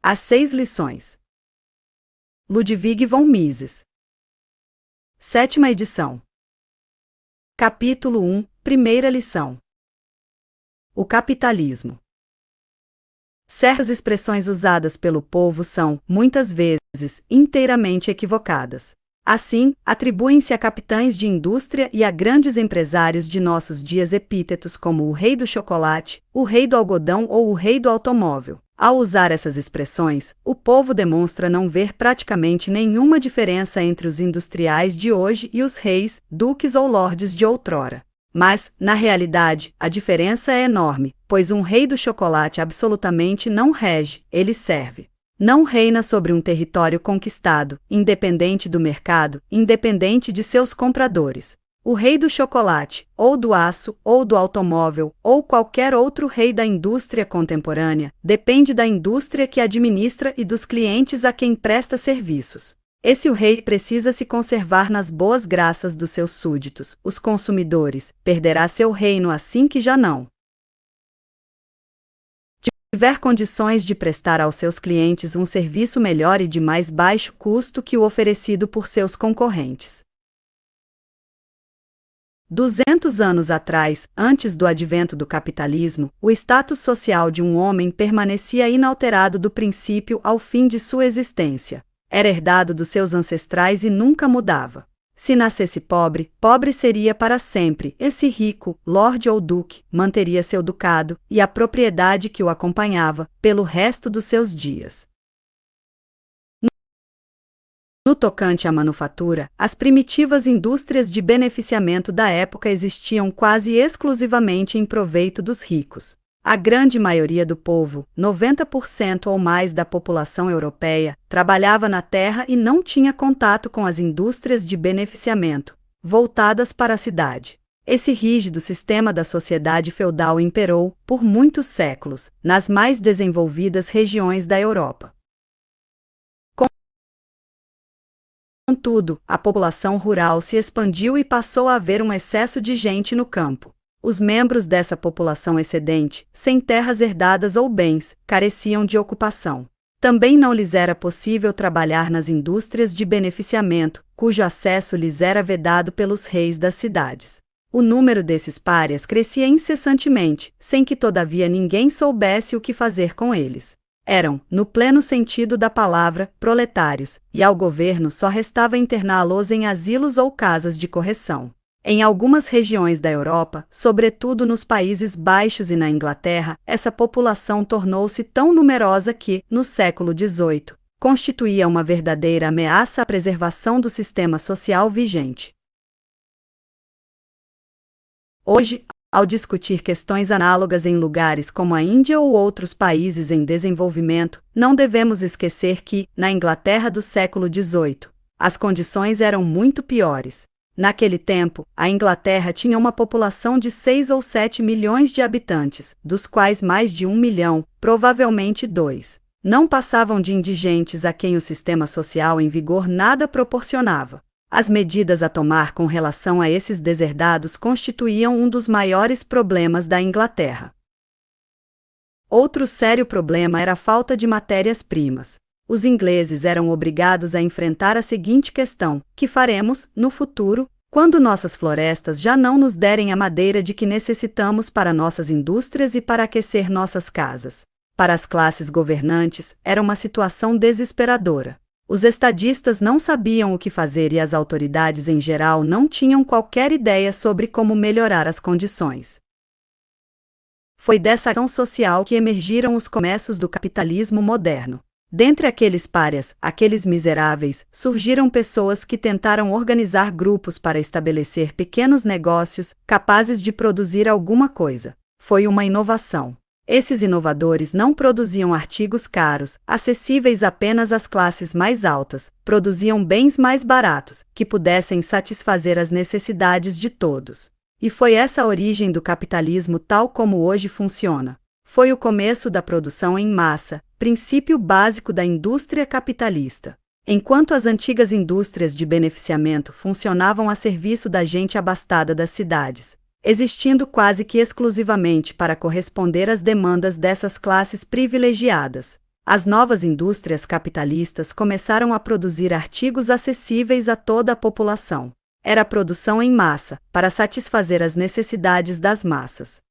As 6 lições. Ludwig von Mises. 7ª edição. Capítulo 1, primeira lição. O capitalismo. Certas expressões usadas pelo povo são, muitas vezes, inteiramente equivocadas. Assim, atribuem-se a capitães de indústria e a grandes empresários de nossos dias epítetos como o rei do chocolate, o rei do algodão ou o rei do automóvel. Ao usar essas expressões, o povo demonstra não ver praticamente nenhuma diferença entre os industriais de hoje e os reis, duques ou lordes de outrora. Mas, na realidade, a diferença é enorme, pois um rei do chocolate absolutamente não rege, ele serve. Não reina sobre um território conquistado, independente do mercado, independente de seus compradores. O rei do chocolate, ou do aço, ou do automóvel, ou qualquer outro rei da indústria contemporânea, depende da indústria que administra e dos clientes a quem presta serviços. Esse o rei precisa se conservar nas boas graças dos seus súditos, os consumidores, perderá seu reino assim que já não tiver condições de prestar aos seus clientes um serviço melhor e de mais baixo custo que o oferecido por seus concorrentes. 200 anos atrás, antes do advento do capitalismo, o status social de um homem permanecia inalterado do princípio ao fim de sua existência. Era herdado dos seus ancestrais e nunca mudava. Se nascesse pobre, pobre seria para sempre, e se rico, lorde ou duque, manteria seu ducado e a propriedade que o acompanhava, pelo resto dos seus dias. No tocante à manufatura, as primitivas indústrias de beneficiamento da época existiam quase exclusivamente em proveito dos ricos. A grande maioria do povo, 90% ou mais da população europeia, trabalhava na terra e não tinha contato com as indústrias de beneficiamento, voltadas para a cidade. Esse rígido sistema da sociedade feudal imperou, por muitos séculos, nas mais desenvolvidas regiões da Europa. Contudo, a população rural se expandiu e passou a haver um excesso de gente no campo. Os membros dessa população excedente, sem terras herdadas ou bens, careciam de ocupação. Também não lhes era possível trabalhar nas indústrias de beneficiamento, cujo acesso lhes era vedado pelos reis das cidades. O número desses párias crescia incessantemente, sem que todavia ninguém soubesse o que fazer com eles. Eram, no pleno sentido da palavra, proletários, e ao governo só restava interná-los em asilos ou casas de correção. Em algumas regiões da Europa, sobretudo nos Países Baixos e na Inglaterra, essa população tornou-se tão numerosa que, no século XVIII, constituía uma verdadeira ameaça à preservação do sistema social vigente. Hoje, ao discutir questões análogas em lugares como a Índia ou outros países em desenvolvimento, não devemos esquecer que, na Inglaterra do século XVIII, as condições eram muito piores. Naquele tempo, a Inglaterra tinha uma população de 6 ou 7 milhões de habitantes, dos quais mais de 1 milhão, provavelmente 2, não passavam de indigentes a quem o sistema social em vigor nada proporcionava. As medidas a tomar com relação a esses deserdados constituíam um dos maiores problemas da Inglaterra. Outro sério problema era a falta de matérias-primas. Os ingleses eram obrigados a enfrentar a seguinte questão: que faremos, no futuro, quando nossas florestas já não nos derem a madeira de que necessitamos para nossas indústrias e para aquecer nossas casas? Para as classes governantes, era uma situação desesperadora. Os estadistas não sabiam o que fazer e as autoridades em geral não tinham qualquer ideia sobre como melhorar as condições. Foi dessa ação social que emergiram os começos do capitalismo moderno. Dentre aqueles párias, aqueles miseráveis, surgiram pessoas que tentaram organizar grupos para estabelecer pequenos negócios, capazes de produzir alguma coisa. Foi uma inovação. Esses inovadores não produziam artigos caros, acessíveis apenas às classes mais altas, produziam bens mais baratos, que pudessem satisfazer as necessidades de todos. E foi essa a origem do capitalismo tal como hoje funciona. Foi o começo da produção em massa, princípio básico da indústria capitalista. Enquanto as antigas indústrias de beneficiamento funcionavam a serviço da gente abastada das cidades, existindo quase que exclusivamente para corresponder às demandas dessas classes privilegiadas, As novas indústrias capitalistas começaram a produzir artigos acessíveis a toda a população. Era produção em massa, para satisfazer as necessidades das massas.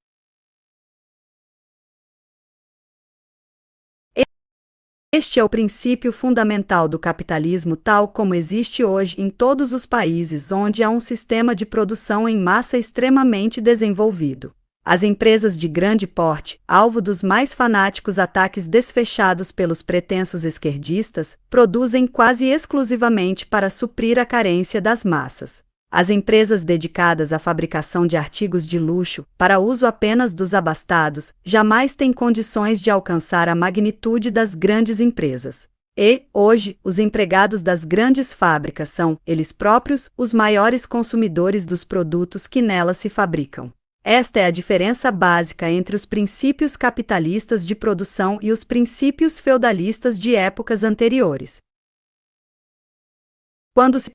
Este é o princípio fundamental do capitalismo tal como existe hoje em todos os países onde há um sistema de produção em massa extremamente desenvolvido. As empresas de grande porte, alvo dos mais fanáticos ataques desfechados pelos pretensos esquerdistas, produzem quase exclusivamente para suprir a carência das massas. As empresas dedicadas à fabricação de artigos de luxo, para uso apenas dos abastados, jamais têm condições de alcançar a magnitude das grandes empresas. E, hoje, os empregados das grandes fábricas são, eles próprios, os maiores consumidores dos produtos que nelas se fabricam. Esta é a diferença básica entre os princípios capitalistas de produção e os princípios feudalistas de épocas anteriores. Quando se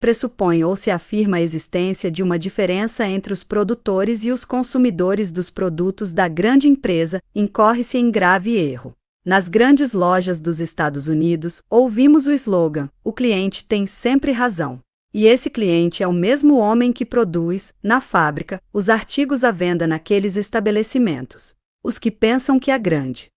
pressupõe ou se afirma a existência de uma diferença entre os produtores e os consumidores dos produtos da grande empresa, incorre-se em grave erro. Nas grandes lojas dos Estados Unidos, ouvimos o slogan: "O cliente tem sempre razão". E esse cliente é o mesmo homem que produz, na fábrica, os artigos à venda naqueles estabelecimentos. Os que pensam que a grande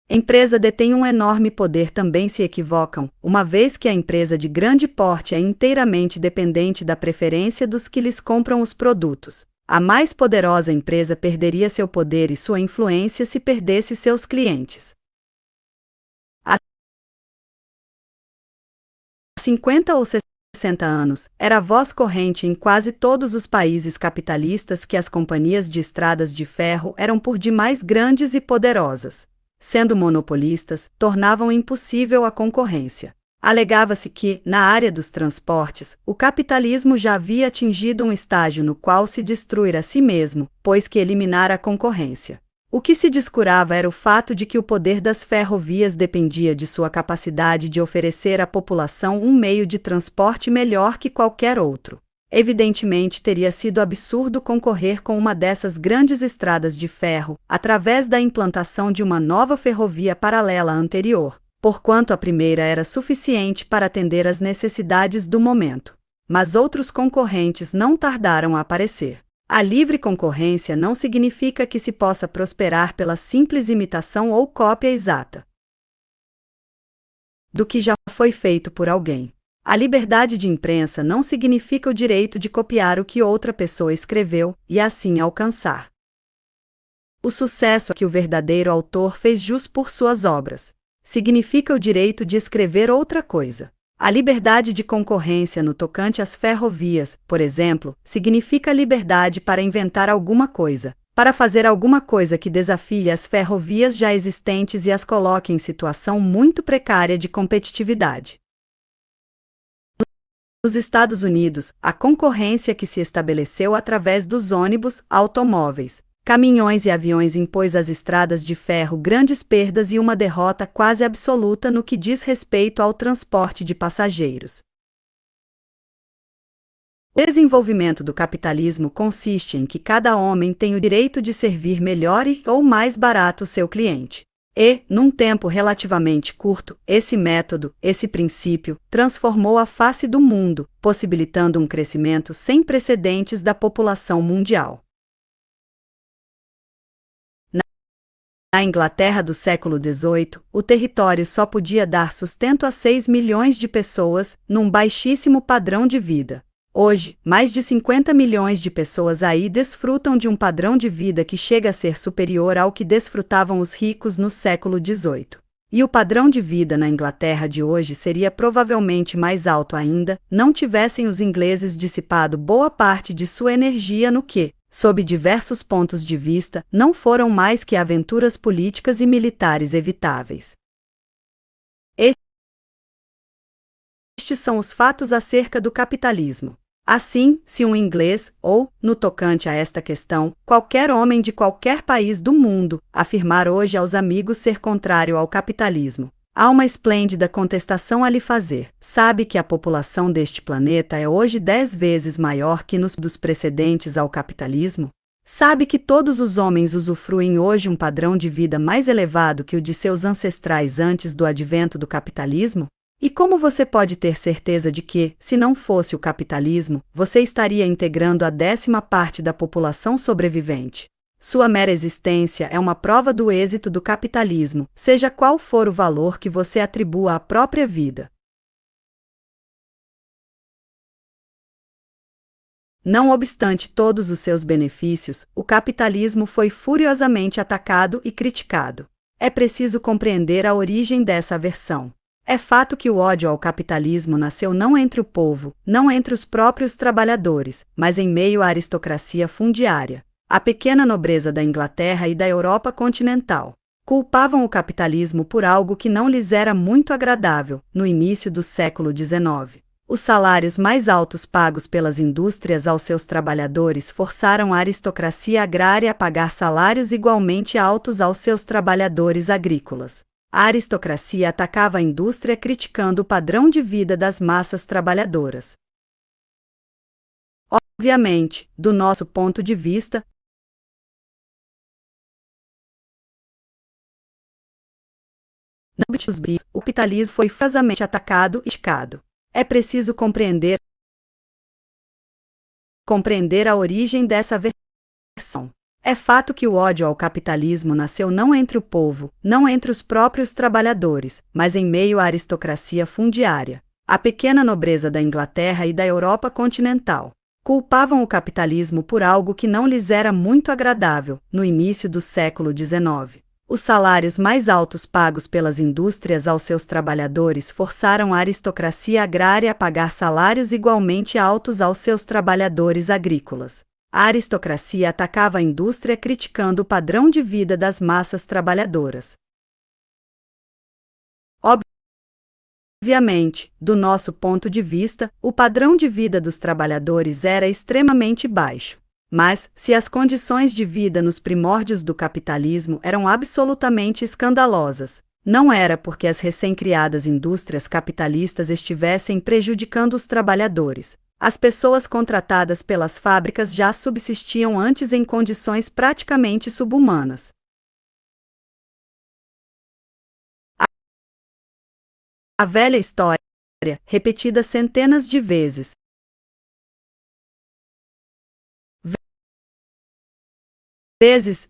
empresa detém um enorme poder também se equivocam, uma vez que a empresa de grande porte é inteiramente dependente da preferência dos que lhes compram os produtos. A mais poderosa empresa perderia seu poder e sua influência se perdesse seus clientes. Há 50 ou 60 anos, era voz corrente em quase todos os países capitalistas que as companhias de estradas de ferro eram por demais grandes e poderosas. Sendo monopolistas, tornavam impossível a concorrência. Alegava-se que, na área dos transportes, o capitalismo já havia atingido um estágio no qual se destruir a si mesmo, pois que eliminara a concorrência. O que se descurava era o fato de que o poder das ferrovias dependia de sua capacidade de oferecer à população um meio de transporte melhor que qualquer outro. Evidentemente teria sido absurdo concorrer com uma dessas grandes estradas de ferro, através da implantação de uma nova ferrovia paralela à anterior, porquanto a primeira era suficiente para atender às necessidades do momento. Mas outros concorrentes não tardaram a aparecer. A livre concorrência não significa que se possa prosperar pela simples imitação ou cópia exata do que já foi feito por alguém. A liberdade de imprensa não significa o direito de copiar o que outra pessoa escreveu e assim alcançar o sucesso a que o verdadeiro autor fez jus por suas obras. Significa o direito de escrever outra coisa. A liberdade de concorrência no tocante às ferrovias, por exemplo, significa a liberdade para inventar alguma coisa, para fazer alguma coisa que desafie as ferrovias já existentes e as coloque em situação muito precária de competitividade. Nos Estados Unidos, a concorrência que se estabeleceu através dos ônibus, automóveis, caminhões e aviões impôs às estradas de ferro grandes perdas e uma derrota quase absoluta no que diz respeito ao transporte de passageiros. O desenvolvimento do capitalismo consiste em que cada homem tem o direito de servir melhor e ou mais barato seu cliente. E, num tempo relativamente curto, esse método, esse princípio, transformou a face do mundo, possibilitando um crescimento sem precedentes da população mundial. Na Inglaterra do século XVIII, o território só podia dar sustento a 6 milhões de pessoas, num baixíssimo padrão de vida. Hoje, mais de 50 milhões de pessoas aí desfrutam de um padrão de vida que chega a ser superior ao que desfrutavam os ricos no século XVIII. E o padrão de vida na Inglaterra de hoje seria provavelmente mais alto ainda, não tivessem os ingleses dissipado boa parte de sua energia no que, sob diversos pontos de vista, não foram mais que aventuras políticas e militares evitáveis. Estes são os fatos acerca do capitalismo. Assim, se um inglês, ou, no tocante a esta questão, qualquer homem de qualquer país do mundo, afirmar hoje aos amigos ser contrário ao capitalismo, há uma esplêndida contestação a lhe fazer. Sabe que a população deste planeta é hoje 10 vezes maior que nos dos precedentes ao capitalismo? Sabe que todos os homens usufruem hoje um padrão de vida mais elevado que o de seus ancestrais antes do advento do capitalismo? E como você pode ter certeza de que, se não fosse o capitalismo, você estaria integrando a 10ª parte da população sobrevivente? Sua mera existência é uma prova do êxito do capitalismo, seja qual for o valor que você atribua à própria vida. Não obstante todos os seus benefícios, o capitalismo foi furiosamente atacado e criticado. É preciso compreender a origem dessa aversão. É fato que o ódio ao capitalismo nasceu não entre o povo, não entre os próprios trabalhadores, mas em meio à aristocracia fundiária. A pequena nobreza da Inglaterra e da Europa continental culpavam o capitalismo por algo que não lhes era muito agradável no início do século XIX. Os salários mais altos pagos pelas indústrias aos seus trabalhadores forçaram a aristocracia agrária a pagar salários igualmente altos aos seus trabalhadores agrícolas. A aristocracia atacava a indústria criticando o padrão de vida das massas trabalhadoras. Obviamente, do nosso ponto de vista, o capitalismo foi furiosamente atacado e criticado. É preciso compreender a origem dessa aversão. É fato que o ódio ao capitalismo nasceu não entre o povo, não entre os próprios trabalhadores, mas em meio à aristocracia fundiária. A pequena nobreza da Inglaterra e da Europa continental culpavam o capitalismo por algo que não lhes era muito agradável no início do século XIX. Os salários mais altos pagos pelas indústrias aos seus trabalhadores forçaram a aristocracia agrária a pagar salários igualmente altos aos seus trabalhadores agrícolas. A aristocracia atacava a indústria criticando o padrão de vida das massas trabalhadoras. Obviamente, do nosso ponto de vista, o padrão de vida dos trabalhadores era extremamente baixo. Mas, se as condições de vida nos primórdios do capitalismo eram absolutamente escandalosas, não era porque as recém-criadas indústrias capitalistas estivessem prejudicando os trabalhadores. As pessoas contratadas pelas fábricas já subsistiam antes em condições praticamente subhumanas. A velha história, repetida centenas de vezes,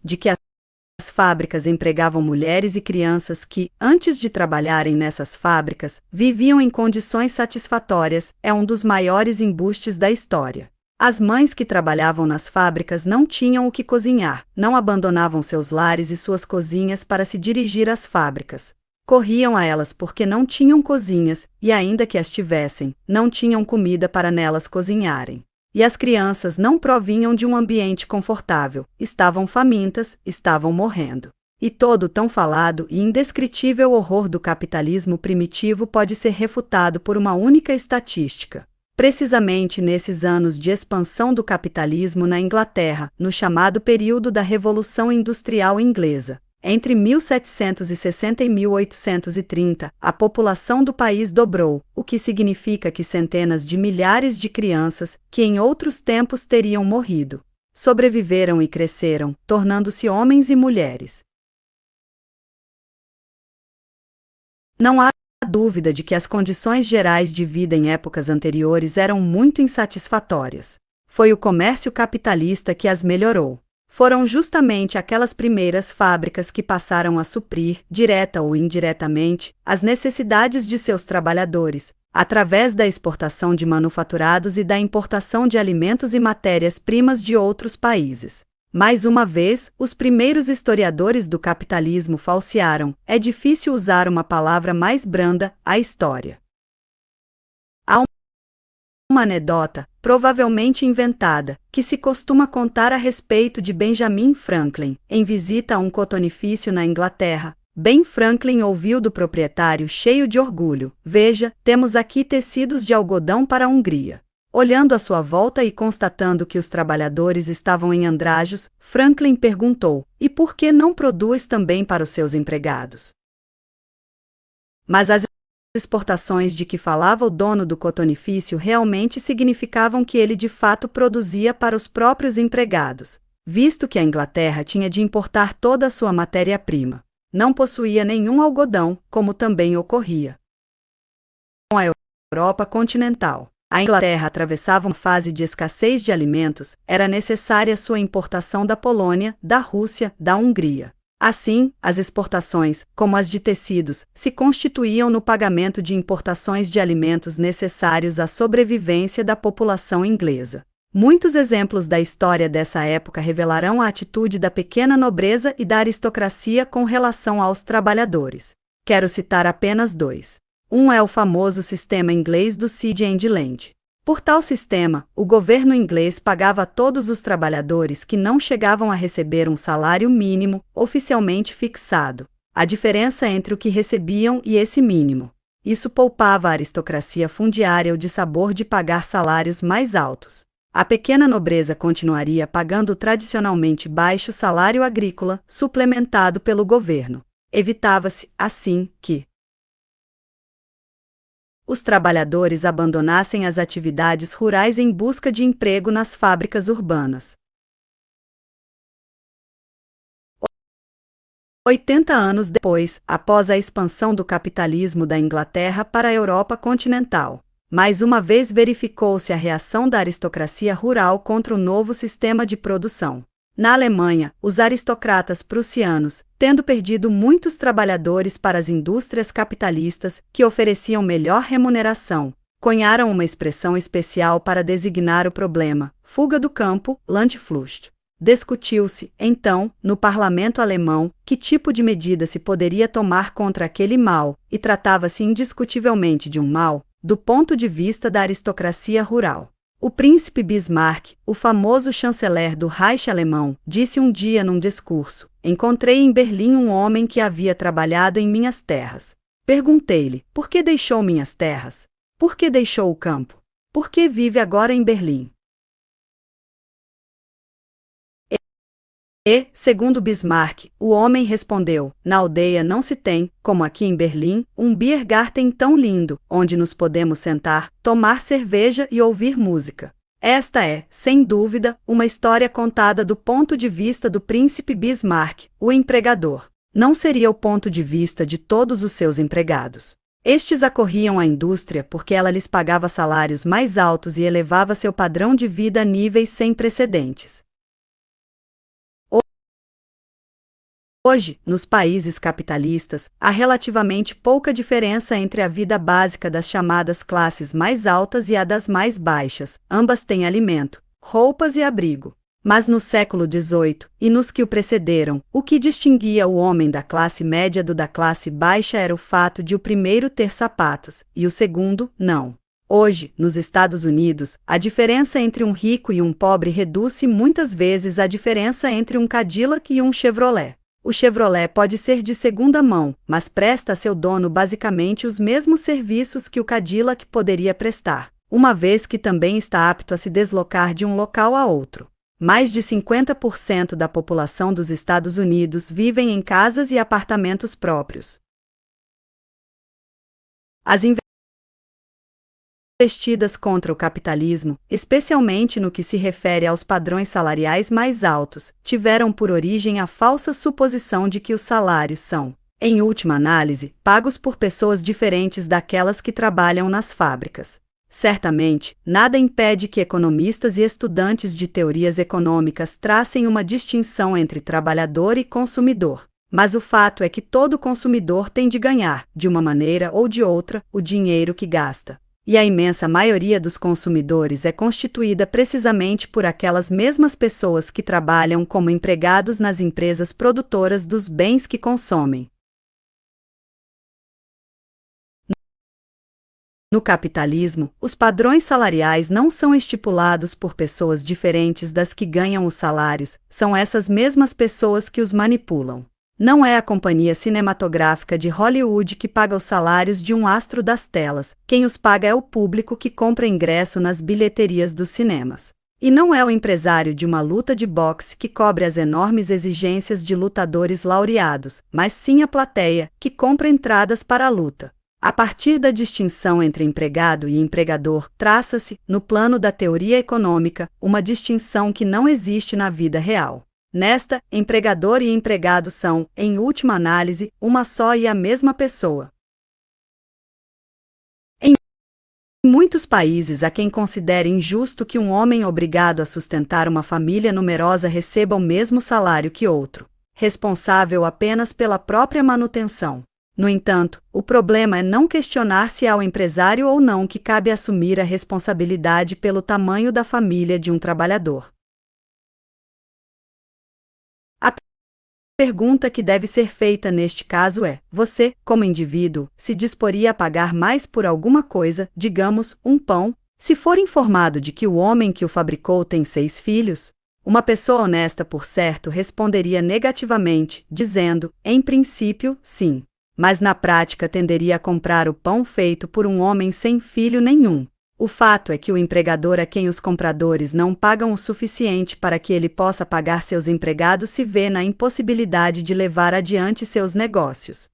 de que as fábricas empregavam mulheres e crianças que, antes de trabalharem nessas fábricas, viviam em condições satisfatórias, é um dos maiores embustes da história. As mães que trabalhavam nas fábricas não tinham o que cozinhar, não abandonavam seus lares e suas cozinhas para se dirigir às fábricas. Corriam a elas porque não tinham cozinhas, e ainda que as tivessem, não tinham comida para nelas cozinharem. E as crianças não provinham de um ambiente confortável, estavam famintas, estavam morrendo. E todo o tão falado e indescritível horror do capitalismo primitivo pode ser refutado por uma única estatística. Precisamente nesses anos de expansão do capitalismo na Inglaterra, no chamado período da Revolução Industrial Inglesa, entre 1760 e 1830, a população do país dobrou, o que significa que centenas de milhares de crianças, que em outros tempos teriam morrido, sobreviveram e cresceram, tornando-se homens e mulheres. Não há dúvida de que as condições gerais de vida em épocas anteriores eram muito insatisfatórias. Foi o comércio capitalista que as melhorou. Foram justamente aquelas primeiras fábricas que passaram a suprir, direta ou indiretamente, as necessidades de seus trabalhadores, através da exportação de manufaturados e da importação de alimentos e matérias-primas de outros países. Mais uma vez, os primeiros historiadores do capitalismo falsearam, é difícil usar uma palavra mais branda, a história. Há uma anedota, provavelmente inventada, que se costuma contar a respeito de Benjamin Franklin, em visita a um cotonifício na Inglaterra. Ben Franklin ouviu do proprietário cheio de orgulho: "Veja, temos aqui tecidos de algodão para a Hungria." Olhando à sua volta e constatando que os trabalhadores estavam em andrajos, Franklin perguntou: "E por que não produz também para os seus empregados?" Mas as exportações de que falava o dono do cotonifício realmente significavam que ele de fato produzia para os próprios empregados. visto que a Inglaterra tinha de importar toda a sua matéria-prima. Não possuía nenhum algodão, como também ocorria com a Europa continental. A Inglaterra atravessava uma fase de escassez de alimentos, era necessária sua importação da Polônia, da Rússia, da Hungria. Assim, as exportações, como as de tecidos, se constituíam no pagamento de importações de alimentos necessários à sobrevivência da população inglesa. Muitos exemplos da história dessa época revelarão a atitude da pequena nobreza e da aristocracia com relação aos trabalhadores. Quero citar apenas dois. Um é o famoso sistema inglês do City and Land. Por tal sistema, o governo inglês pagava a todos os trabalhadores que não chegavam a receber um salário mínimo oficialmente fixado, a diferença entre o que recebiam e esse mínimo. Isso poupava a aristocracia fundiária o dissabor de pagar salários mais altos. A pequena nobreza continuaria pagando o tradicionalmente baixo salário agrícola, suplementado pelo governo. Evitava-se, assim, que os trabalhadores abandonassem as atividades rurais em busca de emprego nas fábricas urbanas. 80 anos depois, após a expansão do capitalismo da Inglaterra para a Europa continental, mais uma vez verificou-se a reação da aristocracia rural contra o novo sistema de produção. Na Alemanha, os aristocratas prussianos, tendo perdido muitos trabalhadores para as indústrias capitalistas que ofereciam melhor remuneração, cunharam uma expressão especial para designar o problema, fuga do campo, Landflucht. Discutiu-se, então, no parlamento alemão, que tipo de medida se poderia tomar contra aquele mal, e tratava-se indiscutivelmente de um mal, do ponto de vista da aristocracia rural. O príncipe Bismarck, o famoso chanceler do Reich alemão, disse um dia num discurso: "Encontrei em Berlim um homem que havia trabalhado em minhas terras. Perguntei-lhe, por que deixou minhas terras? Por que deixou o campo? Por que vive agora em Berlim?" E, segundo Bismarck, o homem respondeu: "Na aldeia não se tem, como aqui em Berlim, um Biergarten tão lindo, onde nos podemos sentar, tomar cerveja e ouvir música." Esta é, sem dúvida, uma história contada do ponto de vista do príncipe Bismarck, o empregador. Não seria o ponto de vista de todos os seus empregados. Estes acorriam à indústria porque ela lhes pagava salários mais altos e elevava seu padrão de vida a níveis sem precedentes. Hoje, nos países capitalistas, há relativamente pouca diferença entre a vida básica das chamadas classes mais altas e a das mais baixas. Ambas têm alimento, roupas e abrigo. Mas no século XVIII, e nos que o precederam, o que distinguia o homem da classe média do da classe baixa era o fato de o primeiro ter sapatos, e o segundo, não. Hoje, nos Estados Unidos, a diferença entre um rico e um pobre reduz-se muitas vezes à diferença entre um Cadillac e um Chevrolet. O Chevrolet pode ser de segunda mão, mas presta a seu dono basicamente os mesmos serviços que o Cadillac poderia prestar, uma vez que também está apto a se deslocar de um local a outro. Mais de 50% da população dos Estados Unidos vivem em casas e apartamentos próprios. As investidas contra o capitalismo, especialmente no que se refere aos padrões salariais mais altos, tiveram por origem a falsa suposição de que os salários são, em última análise, pagos por pessoas diferentes daquelas que trabalham nas fábricas. Certamente, nada impede que economistas e estudantes de teorias econômicas tracem uma distinção entre trabalhador e consumidor. Mas o fato é que todo consumidor tem de ganhar, de uma maneira ou de outra, o dinheiro que gasta. E a imensa maioria dos consumidores é constituída precisamente por aquelas mesmas pessoas que trabalham como empregados nas empresas produtoras dos bens que consomem. No capitalismo, os padrões salariais não são estipulados por pessoas diferentes das que ganham os salários, são essas mesmas pessoas que os manipulam. Não é a companhia cinematográfica de Hollywood que paga os salários de um astro das telas, quem os paga é o público que compra ingresso nas bilheterias dos cinemas. E não é o empresário de uma luta de boxe que cobre as enormes exigências de lutadores laureados, mas sim a plateia, que compra entradas para a luta. A partir da distinção entre empregado e empregador, traça-se, no plano da teoria econômica, uma distinção que não existe na vida real. Nesta, empregador e empregado são, em última análise, uma só e a mesma pessoa. Em muitos países há quem considere injusto que um homem obrigado a sustentar uma família numerosa receba o mesmo salário que outro, responsável apenas pela própria manutenção. No entanto, o problema é não questionar se é ao empresário ou não que cabe assumir a responsabilidade pelo tamanho da família de um trabalhador. A pergunta que deve ser feita neste caso é: você, como indivíduo, se disporia a pagar mais por alguma coisa, digamos, um pão, se for informado de que o homem que o fabricou tem 6 filhos? Uma pessoa honesta, por certo, responderia negativamente, dizendo, em princípio, sim. Mas na prática tenderia a comprar o pão feito por um homem sem filho nenhum. O fato é que o empregador a quem os compradores não pagam o suficiente para que ele possa pagar seus empregados se vê na impossibilidade de levar adiante seus negócios.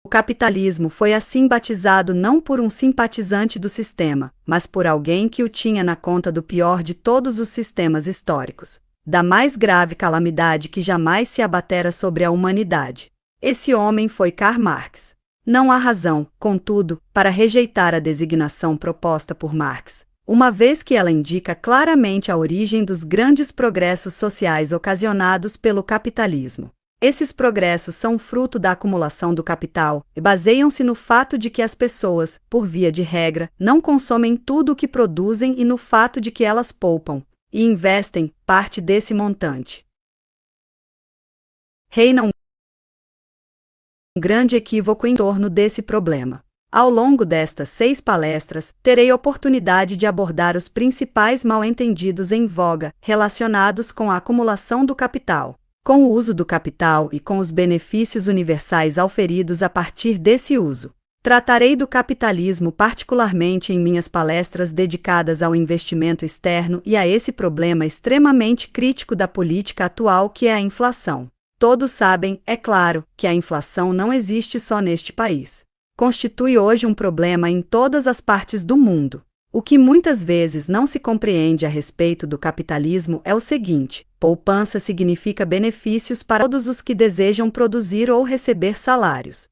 O capitalismo foi assim batizado não por um simpatizante do sistema, mas por alguém que o tinha na conta do pior de todos os sistemas históricos, da mais grave calamidade que jamais se abatera sobre a humanidade. Esse homem foi Karl Marx. Não há razão, contudo, para rejeitar a designação proposta por Marx, uma vez que ela indica claramente a origem dos grandes progressos sociais ocasionados pelo capitalismo. Esses progressos são fruto da acumulação do capital e baseiam-se no fato de que as pessoas, por via de regra, não consomem tudo o que produzem e no fato de que elas poupam e investem parte desse montante. Reina um grande equívoco em torno desse problema. Ao longo destas 6 palestras, terei oportunidade de abordar os principais mal-entendidos em voga relacionados com a acumulação do capital, com o uso do capital e com os benefícios universais auferidos a partir desse uso. Tratarei do capitalismo particularmente em minhas palestras dedicadas ao investimento externo e a esse problema extremamente crítico da política atual que é a inflação. Todos sabem, é claro, que a inflação não existe só neste país. Constitui hoje um problema em todas as partes do mundo. O que muitas vezes não se compreende a respeito do capitalismo é o seguinte: poupança significa benefícios para todos os que desejam produzir ou receber salários.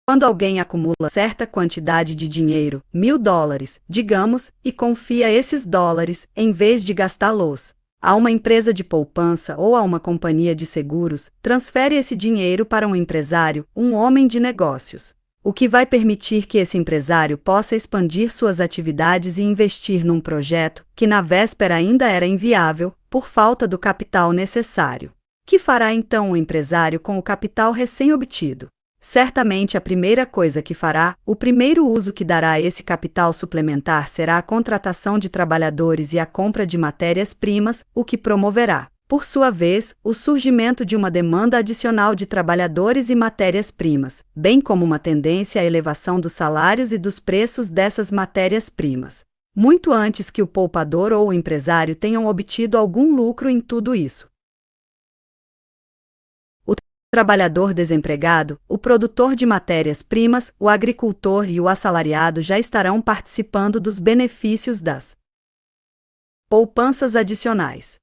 Quando alguém acumula certa quantidade de dinheiro, $1.000, digamos, e confia esses dólares, em vez de gastá-los, a uma empresa de poupança ou a uma companhia de seguros, transfere esse dinheiro para um empresário, um homem de negócios, o que vai permitir que esse empresário possa expandir suas atividades e investir num projeto que na véspera ainda era inviável, por falta do capital necessário. Que fará então o empresário com o capital recém-obtido? Certamente a primeira coisa que fará, o primeiro uso que dará a esse capital suplementar será a contratação de trabalhadores e a compra de matérias-primas, o que promoverá, por sua vez, o surgimento de uma demanda adicional de trabalhadores e matérias-primas, bem como uma tendência à elevação dos salários e dos preços dessas matérias-primas, muito antes que o poupador ou o empresário tenham obtido algum lucro em tudo isso. O trabalhador desempregado, o produtor de matérias-primas, o agricultor e o assalariado já estarão participando dos benefícios das poupanças adicionais.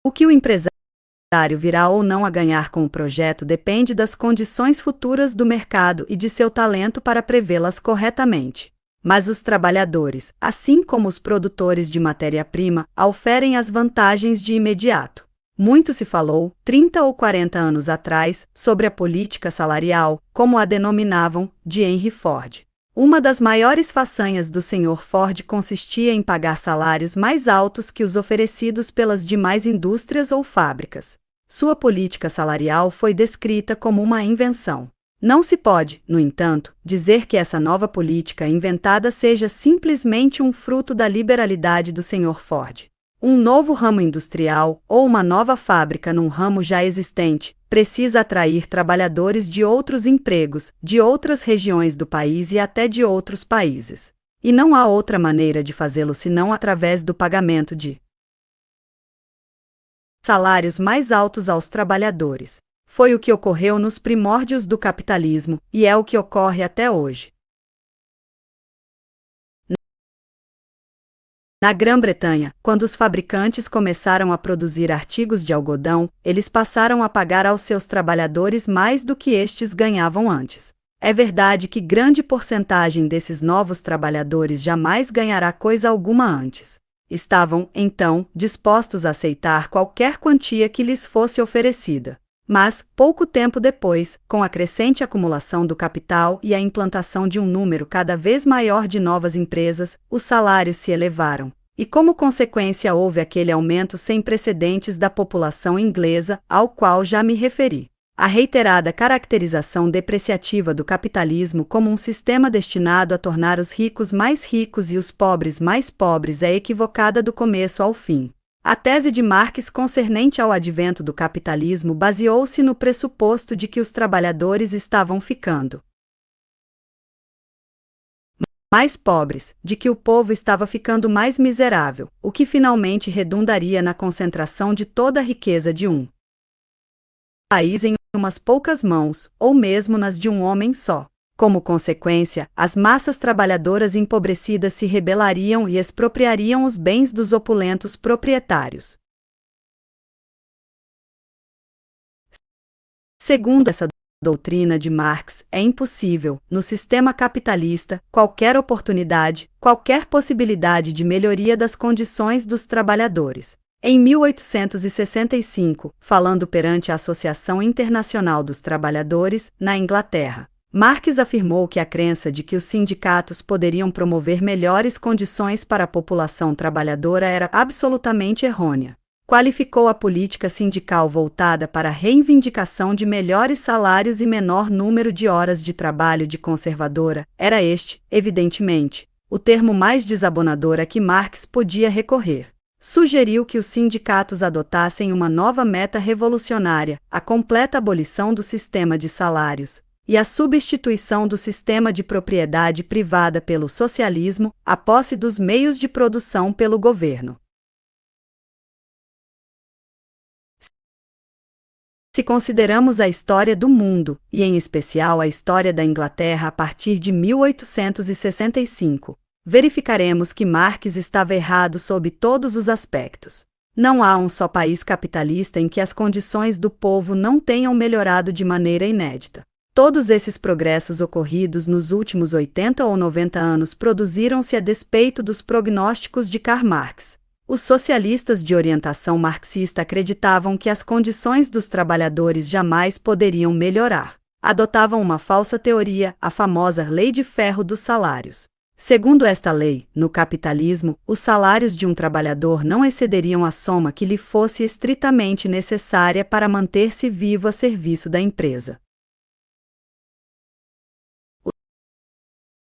O que o empresário virá ou não a ganhar com o projeto depende das condições futuras do mercado e de seu talento para prevê-las corretamente. Mas os trabalhadores, assim como os produtores de matéria-prima, oferem as vantagens de imediato. Muito se falou, 30 ou 40 anos atrás, sobre a política salarial, como a denominavam, de Henry Ford. Uma das maiores façanhas do Sr. Ford consistia em pagar salários mais altos que os oferecidos pelas demais indústrias ou fábricas. Sua política salarial foi descrita como uma invenção. Não se pode, no entanto, dizer que essa nova política inventada seja simplesmente um fruto da liberalidade do Sr. Ford. Um novo ramo industrial, ou uma nova fábrica num ramo já existente, precisa atrair trabalhadores de outros empregos, de outras regiões do país e até de outros países. E não há outra maneira de fazê-lo senão através do pagamento de salários mais altos aos trabalhadores. Foi o que ocorreu nos primórdios do capitalismo, e é o que ocorre até hoje. Na Grã-Bretanha, quando os fabricantes começaram a produzir artigos de algodão, eles passaram a pagar aos seus trabalhadores mais do que estes ganhavam antes. É verdade que grande porcentagem desses novos trabalhadores jamais ganhará coisa alguma antes. Estavam, então, dispostos a aceitar qualquer quantia que lhes fosse oferecida. Mas, pouco tempo depois, com a crescente acumulação do capital e a implantação de um número cada vez maior de novas empresas, os salários se elevaram. E como consequência houve aquele aumento sem precedentes da população inglesa, ao qual já me referi. A reiterada caracterização depreciativa do capitalismo como um sistema destinado a tornar os ricos mais ricos e os pobres mais pobres é equivocada do começo ao fim. A tese de Marx concernente ao advento do capitalismo baseou-se no pressuposto de que os trabalhadores estavam ficando mais pobres, de que o povo estava ficando mais miserável, o que finalmente redundaria na concentração de toda a riqueza de um país em umas poucas mãos, ou mesmo nas de um homem só. Como consequência, as massas trabalhadoras empobrecidas se rebelariam e expropriariam os bens dos opulentos proprietários. Segundo essa doutrina de Marx, é impossível, no sistema capitalista, qualquer oportunidade, qualquer possibilidade de melhoria das condições dos trabalhadores. Em 1865, falando perante a Associação Internacional dos Trabalhadores, na Inglaterra, Marx afirmou que a crença de que os sindicatos poderiam promover melhores condições para a população trabalhadora era absolutamente errônea. Qualificou a política sindical voltada para a reivindicação de melhores salários e menor número de horas de trabalho de conservadora. Era este, evidentemente, o termo mais desabonador a que Marx podia recorrer. Sugeriu que os sindicatos adotassem uma nova meta revolucionária, a completa abolição do sistema de salários, e a substituição do sistema de propriedade privada pelo socialismo, a posse dos meios de produção pelo governo. Se consideramos a história do mundo, e em especial a história da Inglaterra a partir de 1865, verificaremos que Marx estava errado sob todos os aspectos. Não há um só país capitalista em que as condições do povo não tenham melhorado de maneira inédita. Todos esses progressos ocorridos nos últimos 80 ou 90 anos produziram-se a despeito dos prognósticos de Karl Marx. Os socialistas de orientação marxista acreditavam que as condições dos trabalhadores jamais poderiam melhorar. Adotavam uma falsa teoria, a famosa Lei de Ferro dos Salários. Segundo esta lei, no capitalismo, os salários de um trabalhador não excederiam a soma que lhe fosse estritamente necessária para manter-se vivo a serviço da empresa.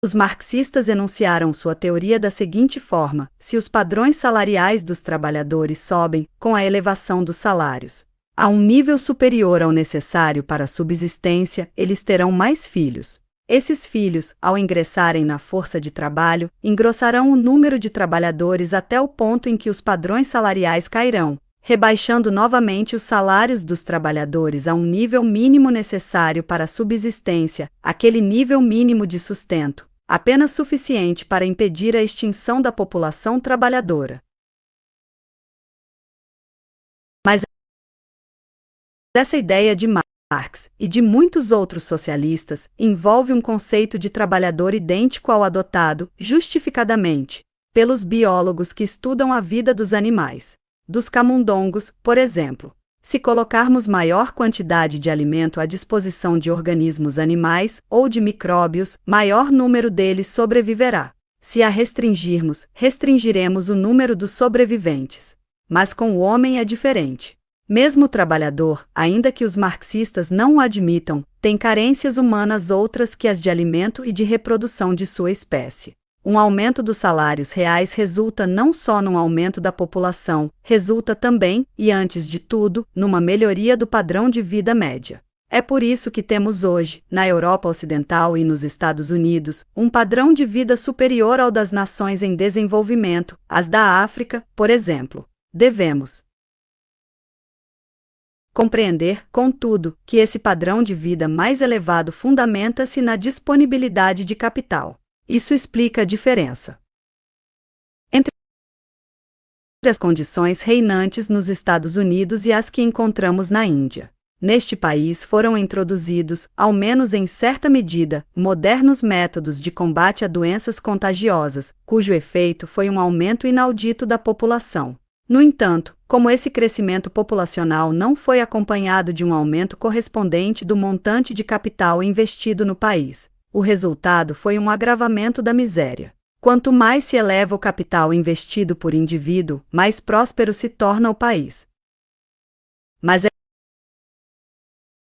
Os marxistas enunciaram sua teoria da seguinte forma: se os padrões salariais dos trabalhadores sobem, com a elevação dos salários, a um nível superior ao necessário para a subsistência, eles terão mais filhos. Esses filhos, ao ingressarem na força de trabalho, engrossarão o número de trabalhadores até o ponto em que os padrões salariais cairão, rebaixando novamente os salários dos trabalhadores a um nível mínimo necessário para a subsistência, aquele nível mínimo de sustento, apenas suficiente para impedir a extinção da população trabalhadora. Mas essa ideia de Marx e de muitos outros socialistas envolve um conceito de trabalhador idêntico ao adotado, justificadamente, pelos biólogos que estudam a vida dos animais. Dos camundongos, por exemplo. Se colocarmos maior quantidade de alimento à disposição de organismos animais ou de micróbios, maior número deles sobreviverá. Se a restringirmos, restringiremos o número dos sobreviventes. Mas com o homem é diferente. Mesmo o trabalhador, ainda que os marxistas não o admitam, tem carências humanas outras que as de alimento e de reprodução de sua espécie. Um aumento dos salários reais resulta não só num aumento da população, resulta também, e antes de tudo, numa melhoria do padrão de vida média. É por isso que temos hoje, na Europa Ocidental e nos Estados Unidos, um padrão de vida superior ao das nações em desenvolvimento, as da África, por exemplo. Devemos compreender, contudo, que esse padrão de vida mais elevado fundamenta-se na disponibilidade de capital. Isso explica a diferença entre as condições reinantes nos Estados Unidos e as que encontramos na Índia. Neste país foram introduzidos, ao menos em certa medida, modernos métodos de combate a doenças contagiosas, cujo efeito foi um aumento inaudito da população. No entanto, como esse crescimento populacional não foi acompanhado de um aumento correspondente do montante de capital investido no país, o resultado foi um agravamento da miséria. Quanto mais se eleva o capital investido por indivíduo, mais próspero se torna o país. Mas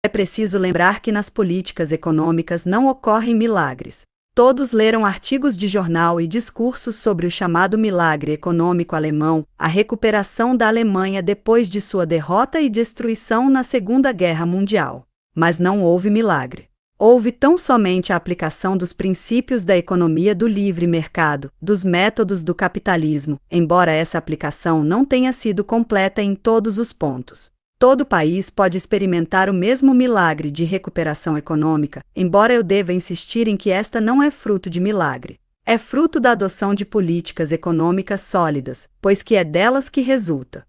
é preciso lembrar que nas políticas econômicas não ocorrem milagres. Todos leram artigos de jornal e discursos sobre o chamado milagre econômico alemão, a recuperação da Alemanha depois de sua derrota e destruição na Segunda Guerra Mundial. Mas não houve milagre. Houve tão somente a aplicação dos princípios da economia do livre mercado, dos métodos do capitalismo, embora essa aplicação não tenha sido completa em todos os pontos. Todo país pode experimentar o mesmo milagre de recuperação econômica, embora eu deva insistir em que esta não é fruto de milagre. É fruto da adoção de políticas econômicas sólidas, pois que é delas que resulta